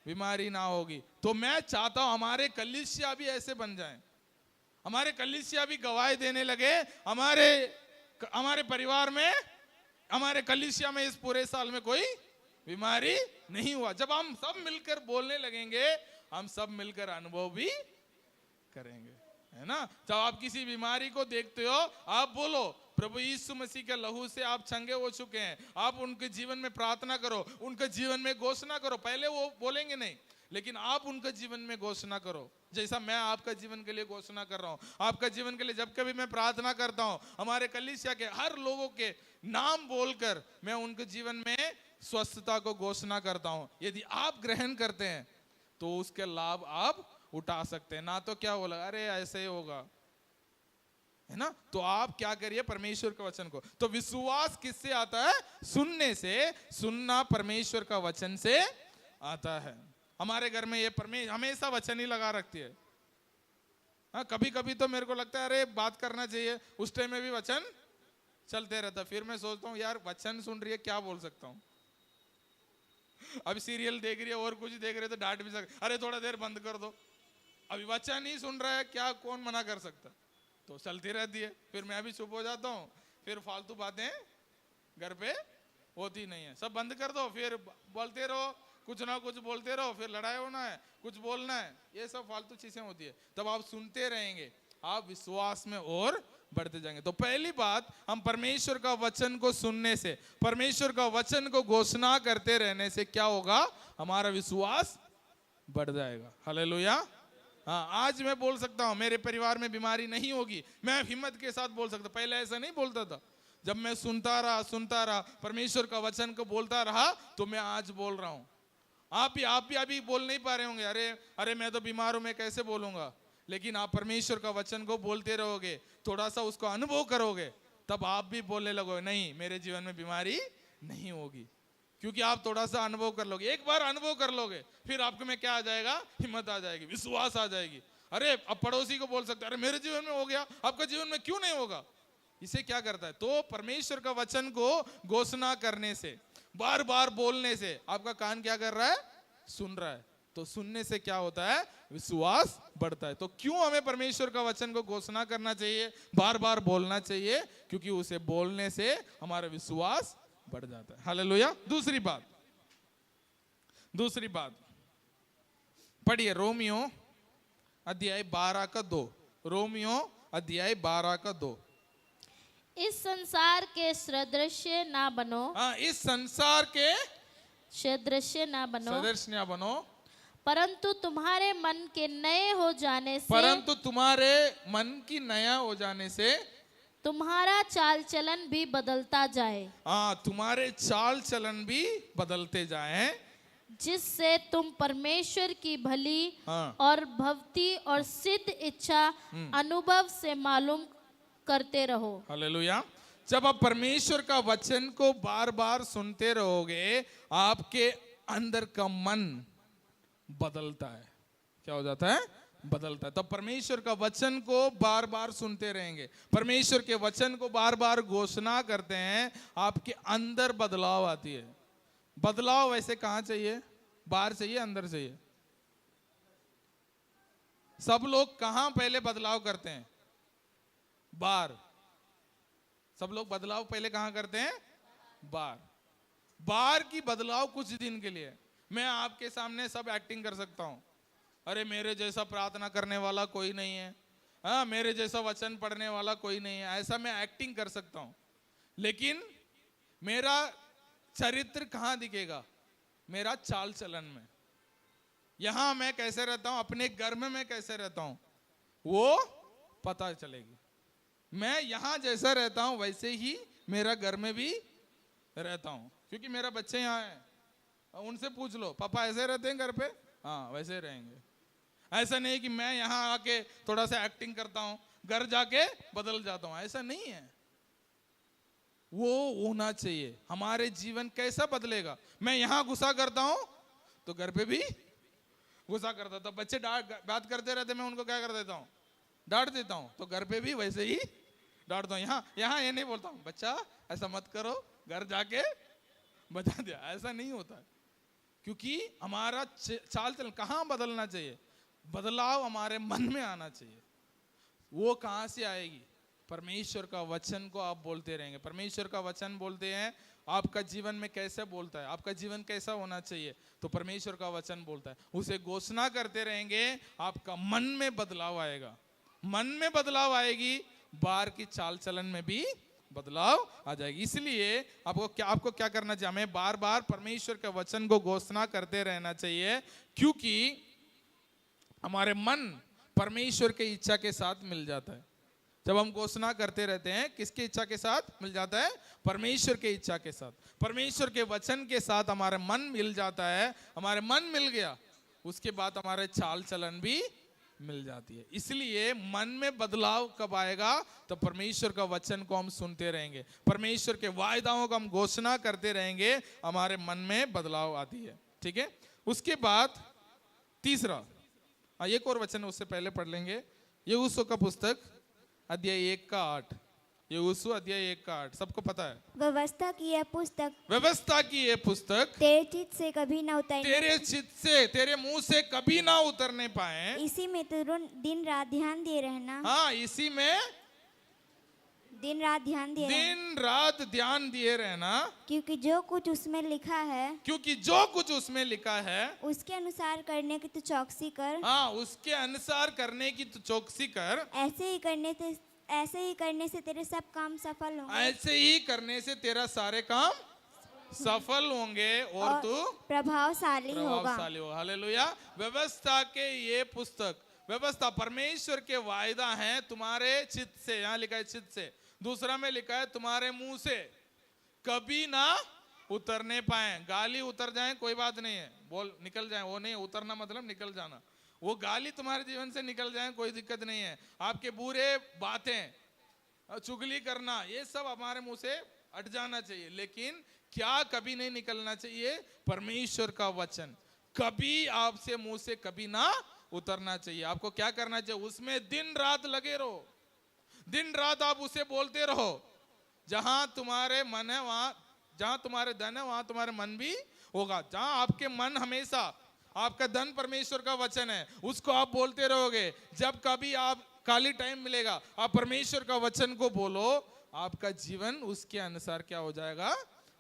बीमारी ना होगी। तो मैं चाहता हूं हमारे कलीसिया भी ऐसे बन जाएं, हमारे कलीसिया भी गवाही देने लगे, हमारे परिवार में, हमारे कलीसिया में इस पूरे साल में कोई बीमारी नहीं हुआ। जब हम सब मिलकर बोलने लगेंगे, हम सब मिलकर अनुभव भी करेंगे, है ना। जब आप किसी बीमारी को देखते हो, आप बोलो प्रभु यीशु मसीह के लहू से आप चंगे हो चुके हैं। आप उनके जीवन में प्रार्थना करो, उनके जीवन में घोषणा करो। पहले वो बोलेंगे नहीं, लेकिन आप उनके जीवन में घोषणा करो, जैसा मैं आपका जीवन के लिए घोषणा कर रहा हूं। आपका जीवन के लिए जब कभी मैं प्रार्थना करता हूं, हमारे कलीसिया के हर लोगों के नाम बोलकर मैं उनके जीवन में स्वस्थता को घोषणा करता हूं। यदि आप ग्रहण करते हैं तो उसके लाभ आप उठा सकते हैं, ना तो क्या बोला अरे ऐसे ही होगा, है ना। तो आप क्या करिए, परमेश्वर के वचन को। तो विश्वास किससे आता है? सुनने से। सुनना परमेश्वर का वचन से आता है। हमारे घर में ये परमेश्वर हमेशा वचन ही लगा रखती है। हाँ, कभी कभी तो मेरे को लगता है अरे बात करना चाहिए, उस टाइम में भी वचन चलते रहता। फिर मैं सोचता हूँ यार वचन सुन रही है, क्या बोल सकता हूँ। अभी सीरियल देख रही है और कुछ देख रहे तो डांट भी सकते, अरे थोड़ा देर बंद कर दो, अभी बच्चा नहीं सुन रहा है, क्या कौन मना कर सकता। तो चलती रहती है, फिर मैं भी चुप हो जाता हूँ, फिर फालतू बातें घर पे होती नहीं है। सब बंद कर दो, फिर बोलते रहो, कुछ ना कुछ बोलते रहो, फिर लड़ाई होना है, कुछ बोलना है, ये सब फालतू चीजें होती है। तब आप सुनते रहेंगे, आप विश्वास में और बढ़ते जाएंगे। तो पहली बात, हम परमेश्वर का वचन को सुनने से, परमेश्वर का वचन को घोषणा करते रहने से क्या होगा? हमारा विश्वास बढ़ जाएगा। हालेलुया। हाँ, आज मैं बोल सकता हूँ मेरे परिवार में बीमारी नहीं होगी, मैं हिम्मत के साथ बोल सकता। पहले ऐसा नहीं बोलता था। जब मैं सुनता रहा परमेश्वर का वचन को बोलता रहा, तो मैं आज बोल रहा हूँ। आप भी अभी बोल नहीं पा रहे होंगे, अरे मैं तो बीमार हूं, मैं कैसे बोलूंगा। लेकिन आप परमेश्वर का वचन को बोलते रहोगे, थोड़ा सा उसको अनुभव करोगे, तब आप भी बोलने लगोगे नहीं मेरे जीवन में बीमारी नहीं होगी, क्योंकि आप थोड़ा सा अनुभव कर लोगे। एक बार अनुभव कर लोगे, फिर आपको में क्या आ जाएगा? हिम्मत आ जाएगी, विश्वास आ जाएगी। अरे अब पड़ोसी को बोल सकते अरे मेरे जीवन में हो गया, आपका जीवन में क्यों नहीं होगा? इसे क्या करता है? तो परमेश्वर का वचन को घोषणा करने से, बार बार बोलने से आपका कान क्या कर रहा है? सुन रहा है। तो सुनने से क्या होता है? विश्वास बढ़ता है। तो क्यों हमें परमेश्वर का वचन को घोषणा करना चाहिए, बार बार बोलना चाहिए? क्योंकि उसे बोलने से हमारा विश्वास बढ़ जाता है। हालेलुया। दूसरी बात पढ़िए, रोमियो अध्याय 12 का 2। रोमियो अध्याय 12 का 2। इस संसार के सदृश ना बनो। हाँ, इस संसार के सदृश ना बनो, सदृश ना बनो, परंतु तुम्हारे मन के नए हो जाने से, परंतु तुम्हारे मन की नया हो जाने से तुम्हारा चाल चलन भी बदलता जाए। हाँ, तुम्हारे चाल चलन भी बदलते जाएं, जिससे तुम परमेश्वर की भली हाँ, और भक्ति और सिद्ध इच्छा अनुभव से मालूम करते रहो। हालेलुया। जब आप परमेश्वर का वचन को बार बार सुनते रहोगे, आपके अंदर का मन बदलता है। क्या हो जाता है? बदलता है। तो परमेश्वर का वचन को बार बार सुनते रहेंगे, परमेश्वर के वचन को बार बार घोषणा करते हैं, आपके अंदर बदलाव आती है। बदलाव वैसे कहां चाहिए? बाहर चाहिए, अंदर चाहिए? सब लोग कहां पहले बदलाव करते हैं? बाहर। सब लोग बदलाव पहले कहां करते हैं? बाहर। बाहर की बदलाव कुछ दिन के लिए। मैं आपके सामने सब एक्टिंग कर सकता हूं, अरे मेरे जैसा प्रार्थना करने वाला कोई नहीं है, हाँ, मेरे जैसा वचन पढ़ने वाला कोई नहीं है, ऐसा मैं एक्टिंग कर सकता हूं। लेकिन मेरा चरित्र कहां दिखेगा? मेरा चाल चलन में। यहां मैं कैसे रहता हूं, अपने घर में मैं कैसे रहता हूं, वो पता चलेगी। मैं यहां जैसा रहता हूं वैसे ही मेरा घर में भी रहता हूं, क्योंकि मेरा बच्चे यहां है। उनसे पूछ लो, पापा ऐसे रहते हैं घर पे? हाँ, वैसे रहेंगे। ऐसा नहीं कि मैं यहां आके थोड़ा सा एक्टिंग करता हूं, घर जाके बदल जाता हूं, ऐसा नहीं है। वो होना चाहिए। हमारे जीवन कैसा बदलेगा? मैं यहां गुस्सा करता हूं तो घर पे भी गुस्सा करता था। बच्चे बात करते रहते, मैं उनको क्या कर देता हूं? डांट देता हूं। तो घर पे भी वैसे ही डांटता हूं। यहां ये नहीं बोलता हूं, बच्चा ऐसा मत करो, घर जाके बता दिया। ऐसा नहीं होता है, क्योंकि हमारा चाल चलन कहां बदलना चाहिए? बदलाव हमारे मन में आना चाहिए। वो कहां से आएगी? परमेश्वर का वचन को आप बोलते रहेंगे। परमेश्वर का वचन बोलते हैं, आपका जीवन में कैसे बोलता है, आपका जीवन कैसा होना चाहिए, तो परमेश्वर का वचन बोलता है। उसे घोषणा करते रहेंगे, आपका मन में बदलाव आएगा। मन में बदलाव आएगी, बाहर की चाल चलन में भी बदलाव आ जाएगी। इसलिए आपको क्या करना चाहिए? हमें बार बार परमेश्वर के वचन को घोषणा करते रहना चाहिए, क्योंकि हमारे मन परमेश्वर की इच्छा के साथ मिल जाता है। जब हम घोषणा करते रहते हैं, किसकी इच्छा के साथ मिल जाता है? परमेश्वर की इच्छा के साथ। परमेश्वर के वचन के साथ हमारा मन मिल जाता है। हमारे मन मिल गया, उसके बाद हमारे चाल चलन भी मिल जाती है। इसलिए मन में बदलाव कब आएगा? तो परमेश्वर का वचन को हम सुनते रहेंगे, परमेश्वर के वायदाओं को हम घोषणा करते रहेंगे, हमारे मन में बदलाव आती है। ठीक है। उसके बाद तीसरा, एक और वचन उससे पहले पढ़ लेंगे। यहोशू का पुस्तक अध्याय 1 का 8। यहोशू अध्याय 1 का 8 सबको पता है। व्यवस्था की यह पुस्तक, व्यवस्था की ये पुस्तक तेरे चित्त से कभी न उतरने, तेरे चित्त से, तेरे मुंह से कभी ना उतरने पाए। इसी में तो दिन रात ध्यान दिए रहना। हाँ, इसी में दिन रात ध्यान दिए रहना, दिन रात ध्यान दिए रहना, क्योंकि जो कुछ उसमें लिखा है, क्योंकि जो कुछ उसमें लिखा है उसके अनुसार करने की तू चौकसी कर। हाँ, उसके अनुसार करने की तू चौकसी कर। ऐसे ही करने से तेरे सब काम सफल होंगे, ऐसे ही करने से तेरा सारे काम सफल होंगे और तू प्रभावशाली होगा। प्रभावशाली होगा। हालेलुया। व्यवस्था के ये पुस्तक, व्यवस्था परमेश्वर के वायदा हैं तुम्हारे चित्त से। यहाँ लिखा है चित्त से, दूसरा में लिखा है तुम्हारे मुंह से कभी ना उतरने पाए। गाली उतर जाए कोई बात नहीं है, बोल निकल जाए, वो नहीं उतरना मतलब निकल जाना। वो गाली तुम्हारे जीवन से निकल जाए कोई दिक्कत नहीं है। आपके बुरे बातें, चुगली करना, ये सब हमारे मुंह से हट जाना चाहिए। लेकिन क्या कभी नहीं निकलना चाहिए? परमेश्वर का वचन कभी आपसे मुंह से कभी ना उतरना चाहिए। आपको क्या करना चाहिए? उसमें दिन रात लगे रहो, दिन रात आप उसे बोलते रहो। जहां तुम्हारे मन है वहां, जहां तुम्हारे धन है वहां तुम्हारे मन भी होगा। जहां आपके मन हमेशा आपका धन परमेश्वर का वचन है, उसको आप बोलते रहोगे। जब कभी आप खाली टाइम मिलेगा, आप परमेश्वर का वचन को बोलो, आपका जीवन उसके अनुसार क्या हो जाएगा,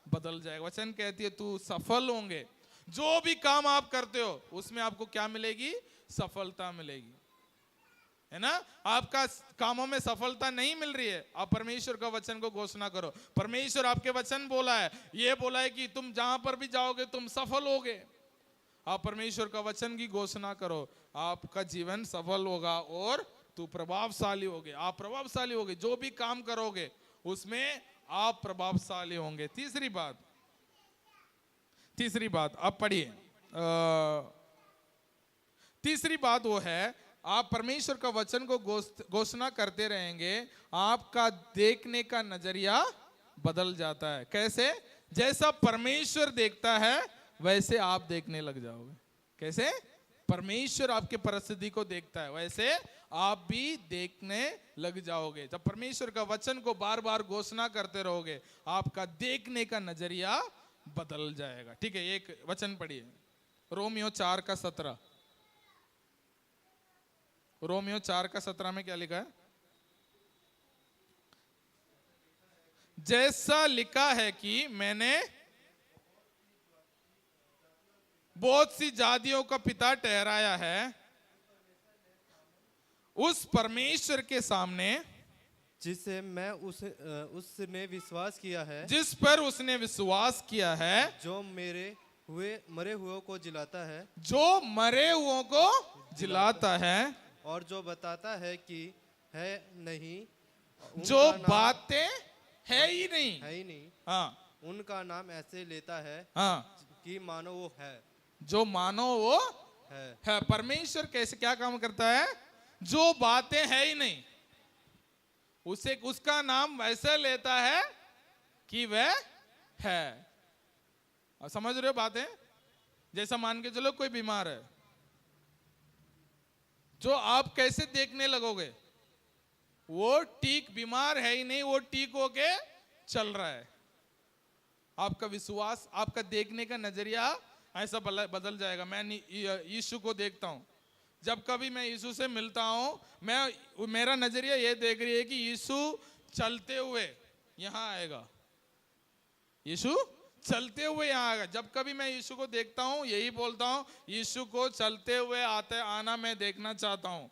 बदल जाएगा। वचन कहती है तू सफल होंगे। जो भी काम आप करते हो उसमें आपको क्या मिलेगी, सफलता मिलेगी, है ना। आपका कामों में सफलता नहीं मिल रही है, आप परमेश्वर का वचन को घोषणा करो। परमेश्वर आपके वचन बोला है, ये बोला है कि तुम जहां पर भी जाओगे तुम सफल होगे। आप परमेश्वर का वचन की घोषणा करो, आपका जीवन सफल होगा और तू प्रभावशाली होगे। आप प्रभावशाली होगे, जो भी काम करोगे उसमें आप प्रभावशाली होंगे। तीसरी बात आप पढ़िए। तीसरी बात वो है, आप परमेश्वर का वचन को घोषणा करते रहेंगे, आपका देखने का नजरिया बदल जाता है। कैसे? जैसा परमेश्वर देखता है वैसे आप देखने लग जाओगे। कैसे? परमेश्वर आपके परिस्थिति को देखता है वैसे आप भी देखने लग जाओगे। जब परमेश्वर का वचन को बार बार घोषणा करते रहोगे, आपका देखने का नजरिया बदल जाएगा। ठीक है, एक वचन पढ़िए, रोमियो 4:17। रोमियो 4:17 में क्या लिखा है? जैसा लिखा है कि मैंने बहुत सी जातियों का पिता ठहराया है, उस परमेश्वर के सामने जिसे मैं उसने विश्वास किया है, जिस पर उसने विश्वास किया है, जो मरे हुओं को जिलाता है, जो मरे हुओं को जिलाता है, और जो बताता है कि है नहीं, जो बातें है ही नहीं, हाँ, उनका नाम ऐसे लेता है हाँ, कि मानो वो है, जो मानो वो है। परमेश्वर कैसे क्या काम करता है? जो बातें है ही नहीं उसे उसका नाम वैसे लेता है कि वह है। और समझ रहे हो बातें? जैसा मान के चलो कोई बीमार है, जो आप कैसे देखने लगोगे, वो ठीक बीमार है ही नहीं, वो ठीक होके चल रहा है। आपका विश्वास, आपका देखने का नजरिया ऐसा बदल जाएगा। मैं यीशु को देखता हूं, जब कभी मैं यीशु से मिलता हूं, मेरा नजरिया ये देख रही है कि यीशु चलते हुए यहां आएगा, यीशु चलते हुए यहां आएगा। जब कभी मैं यीशु को देखता हूं, यही बोलता हूं, यीशु को चलते हुए आना मैं देखना चाहता हूं।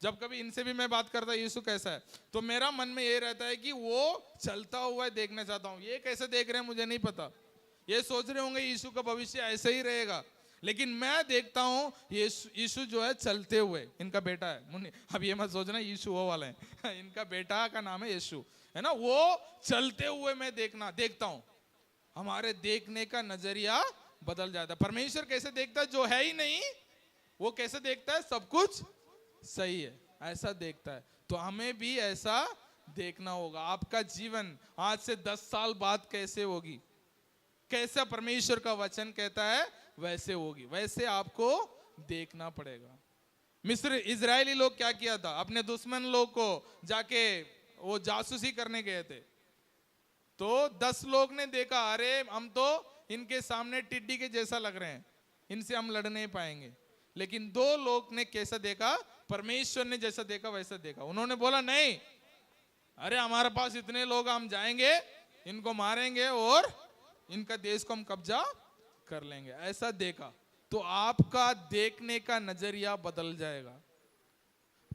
जब कभी इनसे भी मैं बात करता हूं यीशु कैसा है, तो मेरा मन में ये रहता है कि वो चलता हुआ देखना चाहता हूं। ये कैसे देख रहे हैं मुझे नहीं पता, ये सोच रहे होंगे यीशु का भविष्य ऐसे ही रहेगा, लेकिन मैं देखता हूं यीशु जो है चलते हुए, इनका बेटा है मुन्नी, अब ये मत सोचना यीशु वो वाला है इनका बेटा का नाम है यीशु, है ना। वो चलते हुए मैं देखता हूं, हमारे देखने का नजरिया बदल जाता है। परमेश्वर कैसे देखता है? जो है ही नहीं वो कैसे देखता है? सब कुछ सही है, ऐसा देखता है। तो हमें भी ऐसा देखना होगा। आपका जीवन आज से 10 साल बाद कैसे होगी, कैसा परमेश्वर का वचन कहता है वैसे होगी, वैसे आपको देखना पड़ेगा। मिस्र इजरायली लोग क्या किया था? अपने दुश्मन लोग को जाके वो जासूसी करने गए थे, तो 10 लोग ने देखा, अरे हम तो इनके सामने टिड्डी के जैसा लग रहे हैं, इनसे हम लड़ नहीं पाएंगे। लेकिन 2 लोग ने कैसा देखा? परमेश्वर ने जैसा देखा वैसा देखा। उन्होंने बोला नहीं, अरे हमारे पास इतने लोग, हम जाएंगे, इनको मारेंगे और इनका देश को हम कब्जा कर लेंगे। ऐसा देखा तो आपका देखने का नजरिया बदल जाएगा।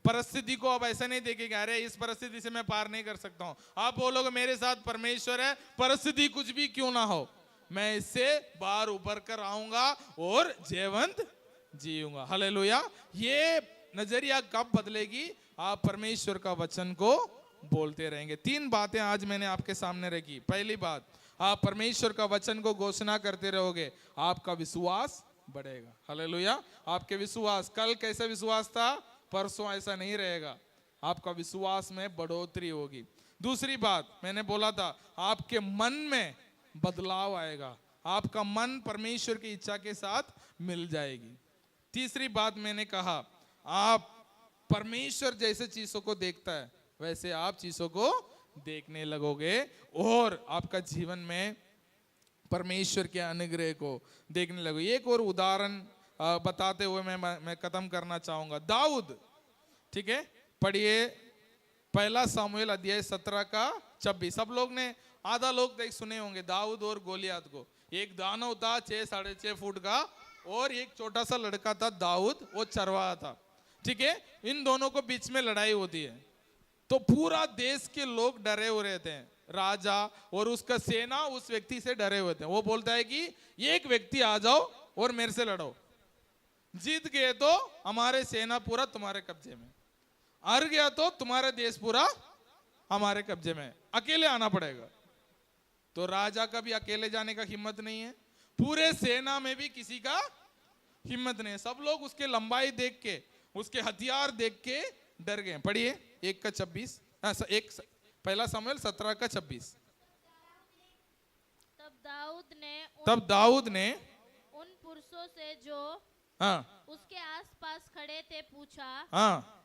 परिस्थिति को अब ऐसा नहीं देखेगा, अरे इस परिस्थिति से मैं पार नहीं कर सकता हूं। आप बोलोगे मेरे साथ परमेश्वर है, परिस्थिति कुछ भी क्यों ना हो, मैं इससे बाहर उभर कर आऊंगा और जयवंत जीऊंगा। हालेलुया। ये नजरिया कब बदलेगी? आप परमेश्वर का वचन को बोलते रहेंगे। 3 बातें आज मैंने आपके सामने रखी। पहली बात, आप परमेश्वर का वचन को घोषणा करते रहोगे, आपका विश्वास बढ़ेगा। हालेलुया। आपके विश्वास, कल कैसा विश्वास था, परसों ऐसा नहीं रहेगा, आपका विश्वास में बढ़ोतरी होगी। दूसरी बात मैंने बोला था, आपके मन में बदलाव आएगा, आपका मन परमेश्वर की इच्छा के साथ मिल जाएगी। तीसरी बात मैंने कहा, आप परमेश्वर जैसे चीजों को देखता है वैसे आप चीजों को देखने लगोगे और आपका जीवन में परमेश्वर के अनुग्रह को देखने लगोगे। एक और उदाहरण बताते हुए मैं खत्म करना चाहूंगा। दाऊद, ठीक है, पढ़िए पहला सामुएल अध्याय 17 का 26। सब लोग ने, आधा लोग देख सुने होंगे दाऊद और गोलियात को। एक दानव था 6 साढ़े 6 फुट का, और एक छोटा सा लड़का था दाऊद, वो चरवाहा था, ठीक है। इन दोनों को बीच में लड़ाई होती है, तो पूरा देश के लोग डरे हुए रहते हैं। राजा और उसका सेना उस व्यक्ति से डरे हुए थे। वो बोलता है कि एक व्यक्ति आ जाओ और मेरे से लड़ो, जीत गए तो हमारे सेना पूरा तुम्हारे कब्जे में, हार गया तो तुम्हारा देश पूरा हमारे कब्जे में, अकेले आना पड़ेगा। तो राजा का भी अकेले जाने का हिम्मत नहीं है, पूरे सेना में भी किसी का हिम्मत नहीं है। सब लोग उसके लंबाई देख के, उसके हथियार देख के डर गए। पढ़िए 1 का 26, पहला सामुएल 17 का 26। तब दाऊद ने उन पुरुषों से जो हाँ उसके आसपास खड़े थे पूछा, हाँ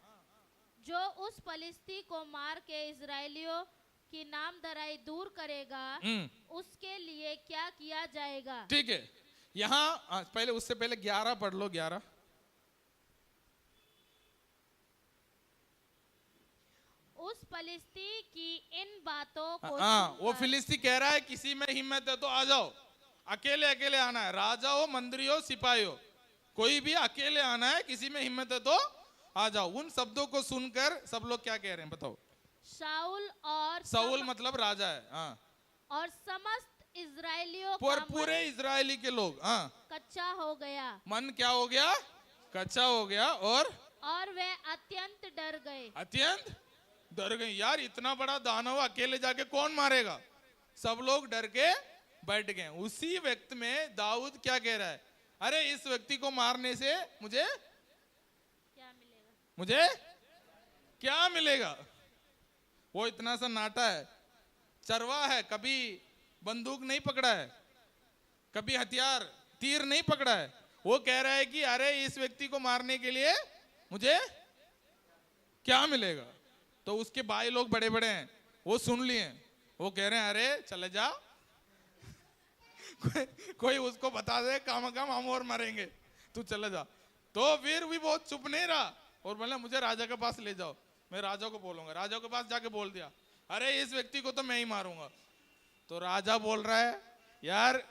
जो उस फलिस्ती को मार के इजरायलियों की नामधराई दूर करेगा, उसके लिए क्या किया जाएगा। ठीक है, यहाँ पहले, उससे पहले 11 पढ़ लो। 11 उस फलिस्ती की इन बातों को हाँ, वो सुनकर- फिलिस्ती कह रहा है किसी में हिम्मत है तो आ जाओ, अकेले अकेले आना है। राजा हो, मंत्री हो, सिपाही हो, कोई भी अकेले आना है, किसी में हिम्मत है तो आ जाओ। उन शब्दों को सुनकर सब लोग क्या कह रहे हैं बताओ। शाऊल मतलब राजा है, हाँ, और समस्त इजरायलियों पर का पूरे इजरायली के लोग, हाँ, कच्चा हो गया, मन क्या हो गया, कच्चा हो गया, और वे अत्यंत डर गए। अत्यंत डर गए। यार इतना बड़ा दानव अकेले जाके कौन मारेगा, सब लोग डर के बैठ गए। उसी वक्त में दाऊद क्या कह रहा है, अरे इस व्यक्ति को मारने से मुझे क्या मिलेगा। वो इतना सा नाटा है, चरवा है, कभी बंदूक नहीं पकड़ा है, कभी हथियार तीर नहीं पकड़ा है। वो कह रहा है कि अरे इस व्यक्ति को मारने के लिए मुझे क्या मिलेगा। तो उसके भाई लोग बड़े बड़े हैं, वो सुन लिए, वो कह रहे हैं अरे चले जा, कोई उसको बता दे काम हम और मरेंगे, तू चले जा। तो फिर भी बहुत चुप नहीं रहा और बोला मुझे राजा के पास ले जाओ, मैं राजा को बोलूंगा। राजा के पास जाके बोल दिया अरे इस व्यक्ति को तो मैं ही मारूंगा। तो राजा बोल रहा है यार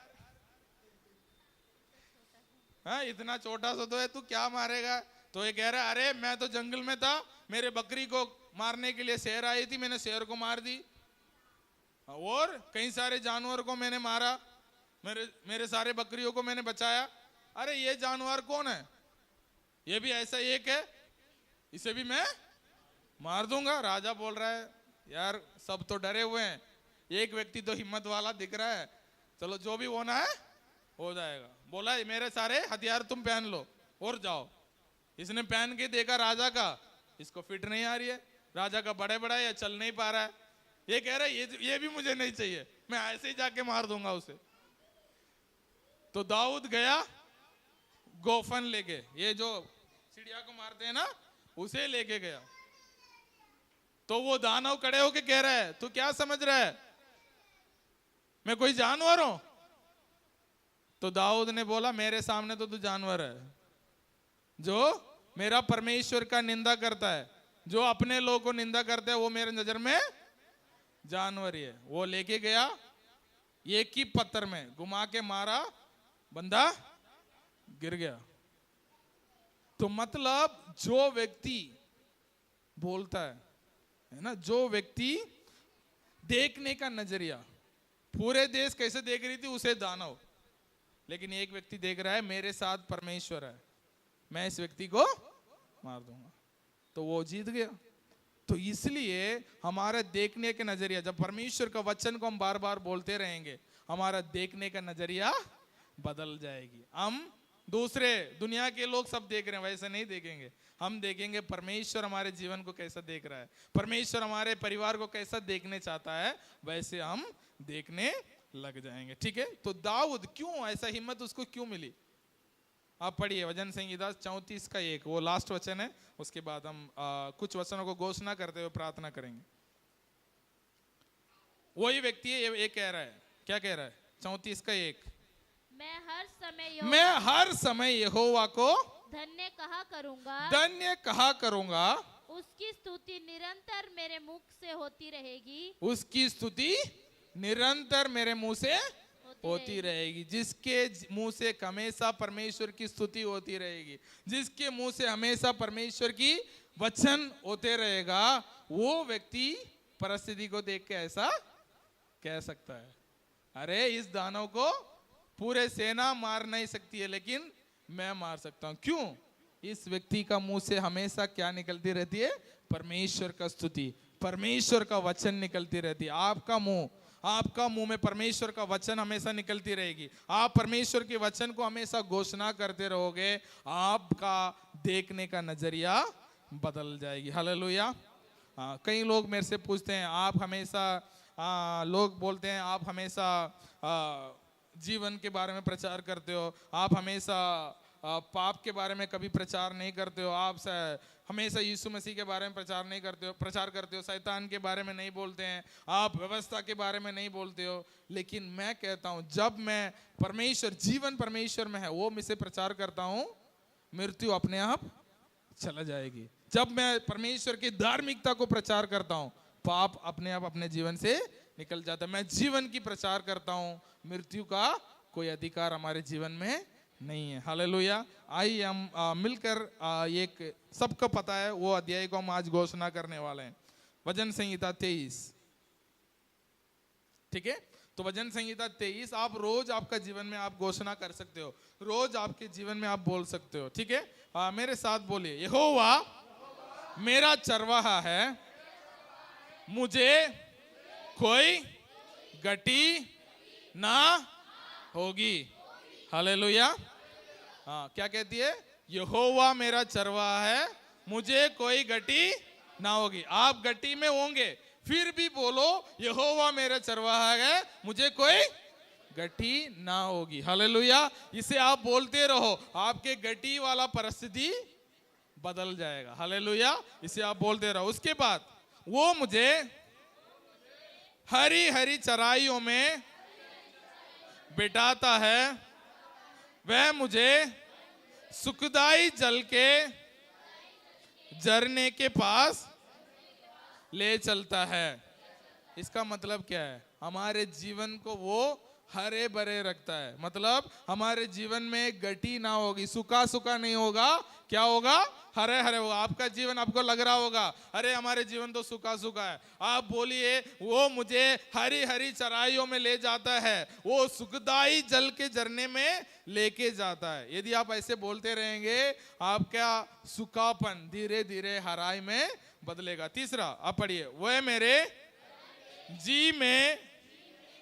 हाँ इतना छोटा सा तो है, तू क्या मारेगा। तो ये कह रहा है अरे मैं तो जंगल में था, मेरे बकरी को मारने के लिए शेर आई थी, मैंने शेर को मार दी, और कई सारे जानवर को मैंने मारा, मेरे सारे बकरियों को मैंने बचाया। अरे ये जानवर कौन है, ये भी ऐसा एक है, इसे भी मैं मार दूंगा। राजा बोल रहा है यार सब तो डरे हुए हैं, एक व्यक्ति तो हिम्मत वाला दिख रहा है, चलो जो भी होना है हो जाएगा। बोला मेरे सारे हथियार तुम पहन लो और जाओ। इसने पहन के देखा राजा का, इसको फिट नहीं आ रही है, राजा का बड़े बड़ा है, चल नहीं पा रहा है। ये कह रहा है ये भी मुझे नहीं चाहिए, मैं ऐसे ही जाके मार दूंगा उसे। तो दाऊद गया गोफन लेके, ये जो चिड़िया को मारते हैं ना, उसे लेके गया। तो वो दानव खड़े होके कह रहा है तू क्या समझ रहा है, मैं कोई जानवर हूं। तो दाऊद ने बोला मेरे सामने तो तू जानवर है, जो मेरा परमेश्वर का निंदा करता है, जो अपने लोग को निंदा करता है, वो मेरे नजर में जानवर ही है। वो लेके गया, एक ही पत्थर में घुमा के मारा, बंदा गिर गया। तो मतलब जो व्यक्ति बोलता है ना, जो व्यक्ति देखने का नजरिया, पूरे देश कैसे देख रही थी उसे दानव, लेकिन एक व्यक्ति देख रहा है मेरे साथ परमेश्वर है, मैं इस व्यक्ति को मार दूंगा, तो वो जीत गया। तो इसलिए हमारा देखने का नजरिया, जब परमेश्वर का वचन को हम बार बार बोलते रहेंगे, हमारा देखने का नजरिया बदल जाएगी। हम दूसरे दुनिया के लोग सब देख रहे हैं वैसे नहीं देखेंगे, हम देखेंगे परमेश्वर हमारे जीवन को कैसा देख रहा है, परमेश्वर हमारे परिवार को कैसा देखने चाहता है, वैसे हम देखने लग जाएंगे। ठीक है, तो दाऊद क्यों ऐसा हिम्मत उसको क्यों मिली, आप पढ़िए भजन संहिता 34 का 1, वो लास्ट वचन है, उसके बाद हम कुछ वचनों को घोषणा करते हुए प्रार्थना करेंगे। वही व्यक्ति है, ये कह रहा है, क्या कह रहा है, 34 का 1, मैं हर समय यहोवा को धन्य कहा करूंगा। उसकी स्तुति निरंतर मेरे मुख से होती रहेगी। उसकी स्तुति निरंतर मेरे मुंह से होती रहेगी। जिसके मुंह से हमेशा परमेश्वर की स्तुति होती रहेगी, जिसके मुंह से हमेशा परमेश्वर की वचन होते रहेगा, वो व्यक्ति परिस्थिति को देख के ऐसा कह सकता है, अरे इस दानव को पूरे सेना मार नहीं सकती है, लेकिन मैं मार सकता हूं। क्यों? इस व्यक्ति का मुंह से हमेशा क्या निकलती रहती है? परमेश्वर का स्तुति, परमेश्वर का वचन निकलती रहती है। आपका मुंह में परमेश्वर का वचन हमेशा निकलती रहेगी। आप परमेश्वर के वचन को हमेशा घोषणा करते रहोगे, आपका देखने का नजरिया बदल जाएगी। हालेलुया। कई लोग मेरे से पूछते हैं, आप हमेशा लोग बोलते हैं आप हमेशा जीवन के बारे में प्रचार करते हो, आप हमेशा पाप के बारे में कभी प्रचार नहीं करते हो, आप हमेशा यीशु मसीह के बारे में प्रचार करते हो, शैतान के बारे में नहीं बोलते हैं, आप व्यवस्था के बारे में नहीं बोलते हो। लेकिन मैं कहता हूं, जब मैं जीवन परमेश्वर में है वो मैं से प्रचार करता हूं, मृत्यु अपने आप चला जाएगी। जब मैं परमेश्वर की धार्मिकता को प्रचार करता हूं, पाप अपने आप अपने जीवन से निकल जाता है। मैं जीवन की प्रचार करता हूं, मृत्यु का कोई अधिकार हमारे जीवन में नहीं है। हालेलुया। आइए हम मिलकर एक सबको पता है वो अध्याय को हम आज घोषणा करने वाले हैं, वचन संहिता 23। ठीक है, तो वचन संहिता 23 आप रोज आपका जीवन में आप घोषणा कर सकते हो, रोज आपके जीवन में आप बोल सकते हो। ठीक है, मेरे साथ बोलिए, यहोवा मेरा चरवाहा है, मुझे कोई गटी ना होगी। हालेलुया। हाँ, क्या कहती है? यहोवा मेरा चरवाहा है, मुझे कोई गटी ना होगी। आप गटी में होंगे फिर भी बोलो, यहोवा मेरा चरवाहा है, मुझे कोई गटी ना होगी। हालेलुया। इसे आप बोलते रहो, आपके गटी वाला परिस्थिति बदल जाएगा। हालेलुया। इसे आप बोलते रहो। उसके बाद वो मुझे हरी हरी चराइयों में बिठाता है, वह मुझे सुखदाई जल के झरने के पास ले चलता है। इसका मतलब क्या है? हमारे जीवन को वो हरे भरे रखता है। मतलब हमारे जीवन में गटी ना होगी, सूखा सूखा नहीं होगा, क्या होगा? हरे हरे होगा। आपका जीवन आपको लग रहा होगा अरे हमारे जीवन तो सूखा सूखा है, आप बोलिए वो मुझे हरी हरी चराइयों में ले जाता है, वो सुखदाई जल के झरने में लेके जाता है। यदि आप ऐसे बोलते रहेंगे, आपका सूखापन धीरे धीरे हराई में बदलेगा। तीसरा आप पढ़िए, वह मेरे जी में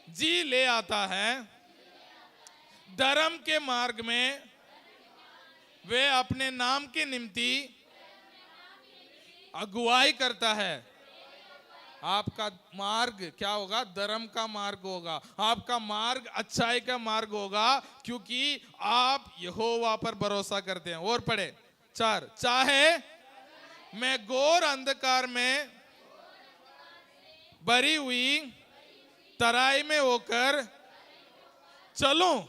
जी ले आता है, धर्म के मार्ग में वे अपने नाम के निमित्ती अगुवाई करता है। आपका मार्ग क्या होगा? धर्म का मार्ग होगा, आपका मार्ग अच्छाई का मार्ग होगा, क्योंकि आप यहोवा पर भरोसा करते हैं। और पढ़े 4, चाहे मैं घोर अंधकार में भरी हुई तराई में होकर चलूं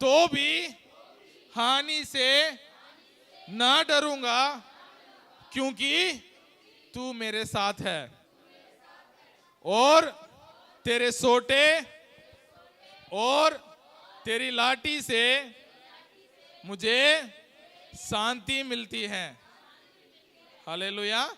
तो भी हानि से ना डरूंगा, क्योंकि तू मेरे साथ है और तेरे सोटे और तेरी लाठी से मुझे शांति मिलती है। हालेलुया।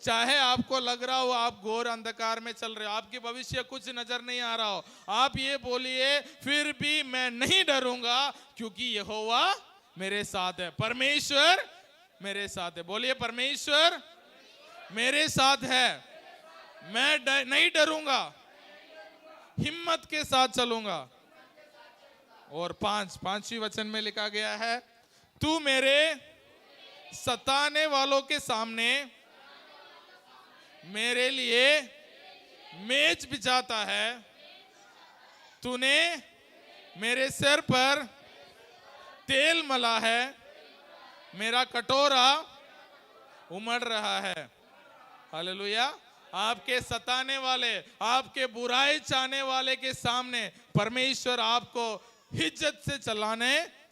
चाहे आपको लग रहा हो आप घोर अंधकार में चल रहे हो, आपके भविष्य कुछ नजर नहीं आ रहा हो, आप ये बोलिए, फिर भी मैं नहीं डरूंगा, क्योंकि यहोवा मेरे साथ है, परमेश्वर मेरे साथ है। बोलिए, परमेश्वर मेरे साथ है, मैं नहीं डरूंगा, हिम्मत के साथ चलूंगा। और पांचवी वचन में लिखा गया है, तू मेरे सताने वालों के सामने मेरे लिए मेज बिछाता है, तूने मेरे सिर पर तेल मला है, मेरा कटोरा उमड़ रहा है। हालेलुया। आपके सताने वाले, आपके बुराई चाहने वाले के सामने परमेश्वर आपको इज्जत से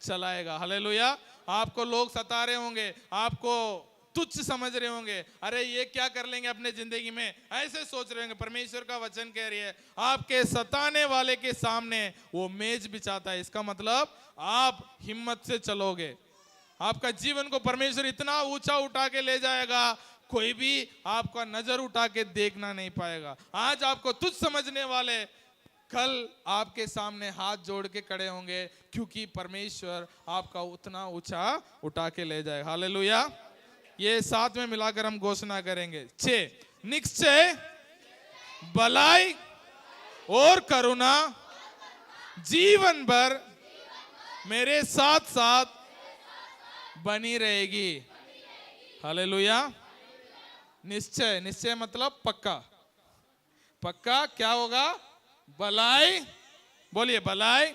चलाएगा। हालेलुया। आपको लोग सता रहे होंगे, आपको तुच्छ समझ रहे होंगे, अरे ये क्या कर लेंगे अपने जिंदगी में, ऐसे सोच रहे होंगे। परमेश्वर का वचन कह रही है आपके सताने वाले के सामने वो मेज बिछाता है। इसका मतलब आप हिम्मत से चलोगे, आपका जीवन को परमेश्वर इतना ऊंचा उठा के ले जाएगा, कोई भी आपका नजर उठा के देखना नहीं पाएगा। आज आपको तुच्छ समझने वाले कल आपके सामने हाथ जोड़ के खड़े होंगे, क्योंकि परमेश्वर आपका उतना ऊंचा उठा के ले जाएगा। हालेलुया। ये साथ में मिलाकर हम घोषणा करेंगे। 6 निश्चय भलाई और करुणा जीवन भर मेरे साथ साथ बनी रहेगी। हालेलुया। निश्चय, निश्चय मतलब पक्का। पक्का क्या होगा? भलाई, बोलिए भलाई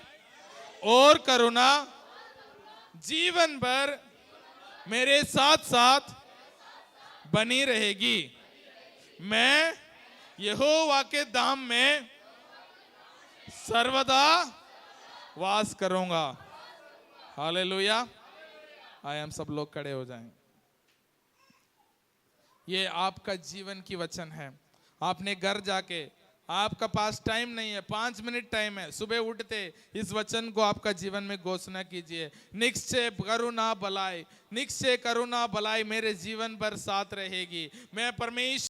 और करुणा जीवन भर मेरे साथ साथ बनी रहेगी। मैं यहोवा के धाम में सर्वदा वास करूंगा। हालेलुया। आए हम सब लोग खड़े हो जाएं। ये आपका जीवन की वचन है। आपने घर जाके, आपका पास टाइम नहीं है, 5 मिनट टाइम है, सुबह उठते इस वचन को आपका जीवन में घोषणा कीजिए। निश्चय करुणा भलाई, निश्चय करुणा भलाई मेरे जीवन भर साथ रहेगी। मैं परमेश्वर